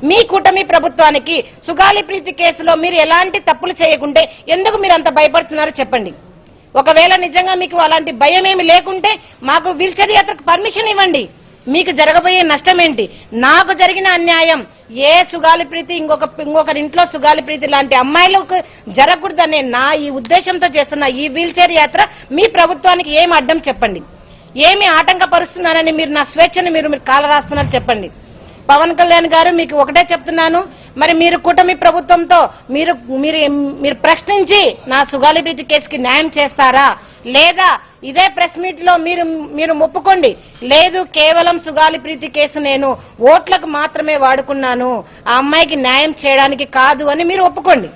మీ కూటమి ప్రభుత్వానికి సుగాలి ప్రీతి కేసులో మీరు ఎలాంటి తప్పులు చేయకుంటే ఎందుకు మీరు అంత భయపడుతున్నారో చెప్పండి. ఒకవేళ నిజంగా మీకు అలాంటి భయం ఏమి లేకుంటే మాకు వీల్చైర్ యాత్రకు పర్మిషన్ ఇవ్వండి. మీకు జరగబోయే నష్టం ఏంటి? నాకు జరిగిన అన్యాయం ఏ సుగాలి ప్రీతి ఇంకొకరి ఇంట్లో సుగాలి ప్రీతి లాంటి అమ్మాయిలకు జరగకూడదనే నా ఈ ఉద్దేశంతో చేస్తున్న ఈ వీల్చైర్ యాత్ర మీ ప్రభుత్వానికి ఏమి అడ్డం చెప్పండి. ఏమి ఆటంకపరుస్తున్నానని మీరు నా స్వేచ్ఛను మీరు కాల రాస్తున్నారు చెప్పండి. పవన్ కళ్యాణ్ గారు మీకు ఒకటే చెప్తున్నాను, మరి మీరు కూటమి ప్రభుత్వంతో మీరు ప్రశ్నించి నా సుగాలి ప్రీతి కేసుకి న్యాయం చేస్తారా లేదా ఇదే ప్రెస్ మీట్ లో మీరు ఒప్పుకోండి. లేదు కేవలం సుగాలి ప్రీతి కేసు నేను ఓట్లకు మాత్రమే వాడుకున్నాను, ఆ అమ్మాయికి న్యాయం చేయడానికి కాదు అని మీరు ఒప్పుకోండి.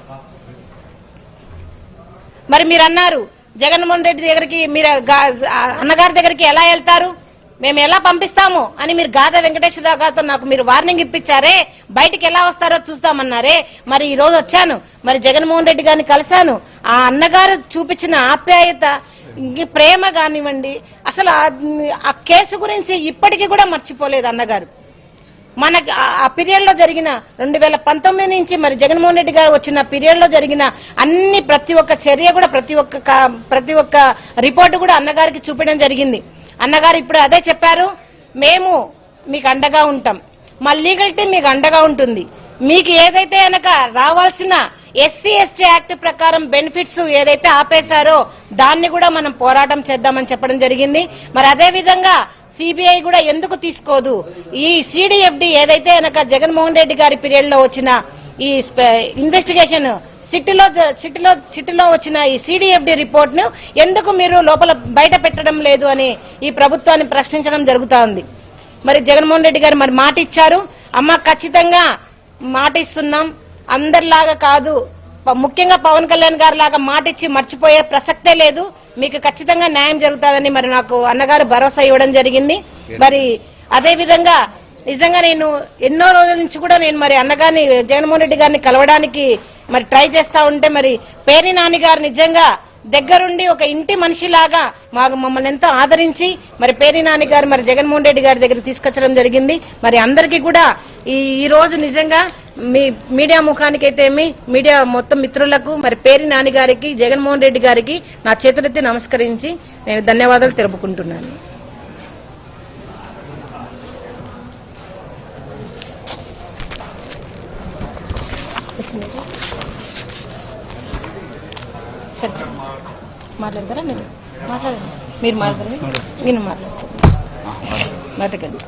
మరి మీరు అన్నారు జగన్మోహన్ రెడ్డి దగ్గరికి మీరు అన్నగారి దగ్గరికి ఎలా వెళ్తారు, మేము ఎలా పంపిస్తాము అని మీరు గాదా వెంకటేశ్వర గారితో నాకు మీరు వార్నింగ్ ఇప్పించారే, బయటికి ఎలా వస్తారో చూస్తామన్నారే. మరి ఈ రోజు వచ్చాను, మరి జగన్మోహన్ రెడ్డి గారిని కలిశాను. ఆ అన్నగారు చూపించిన ఆప్యాయత ప్రేమ కానివ్వండి, అసలు ఆ కేసు గురించి ఇప్పటికీ కూడా మర్చిపోలేదు అన్నగారు. మనకి ఆ పీరియడ్ లో జరిగిన 2019 నుంచి మరి జగన్మోహన్ రెడ్డి గారు వచ్చిన పీరియడ్ లో జరిగిన ప్రతి ఒక్క చర్య కూడా ప్రతి ఒక్క రిపోర్టు కూడా అన్నగారికి చూపించడం జరిగింది. అన్నగారు ఇప్పుడు అదే చెప్పారు, మేము మీకు అండగా ఉంటాం, మా లీగల్ టీం మీకు అండగా ఉంటుంది. మీకు ఏదైతే కనుక రావాల్సిన ఎస్సీ ఎస్టీ యాక్ట్ ప్రకారం బెనిఫిట్స్ ఏదైతే ఆపేశారో దాన్ని కూడా మనం పోరాటం చేద్దామని చెప్పడం జరిగింది. మరి అదే విధంగా సిబిఐ కూడా ఎందుకు తీసుకోదు, ఈ సిడిఎఫ్డి ఏదైతే కనుక జగన్మోహన్ రెడ్డి గారి పీరియడ్ లో వచ్చిన ఈ ఇన్వెస్టిగేషన్ సిటీలో వచ్చిన ఈ సిడిఎఫ్డి రిపోర్ట్ ను ఎందుకు మీరు లోపల బయట పెట్టడం లేదు అని ఈ ప్రభుత్వాన్ని ప్రశ్నించడం జరుగుతా ఉంది. మరి జగన్మోహన్ రెడ్డి గారు మరి మాట ఇచ్చారు, అమ్మ ఖచ్చితంగా మాట ఇస్తున్నాం, అందరిలాగా కాదు, ముఖ్యంగా పవన్ కళ్యాణ్ గారి లాగా మాట ఇచ్చి మర్చిపోయే ప్రసక్తే లేదు, మీకు ఖచ్చితంగా న్యాయం జరుగుతుందని మరి నాకు అన్నగారు భరోసా ఇవ్వడం జరిగింది. మరి అదే విధంగా నిజంగా నేను ఎన్నో రోజుల నుంచి కూడా నేను మరి అన్నగారిని జగన్మోహన్ రెడ్డి గారిని కలవడానికి మరి ట్రై చేస్తా ఉంటే మరి పేర్ని నాని గారు నిజంగా దగ్గరుండి ఒక ఇంటి మనిషిలాగా మమ్మల్ని ఎంతో ఆదరించి మరి పేర్ని నాని గారు మరి జగన్మోహన్ రెడ్డి గారి దగ్గర తీసుకొచ్చడం జరిగింది. మరి అందరికీ కూడా ఈ రోజు నిజంగా మీ మీడియా ముఖానికైతే మీడియా మొత్తం మిత్రులకు మరి పేర్ని నాని గారికి జగన్మోహన్ రెడ్డి గారికి నా చేతులెత్తి నమస్కరించి నేను ధన్యవాదాలు తెలుపుకుంటున్నాను. మాట్లాడతారా మీరు? మాట్లాడండి, మీరు మాట్లాడండి, నేను మాట్లాడతాను. మాట్లాడండి.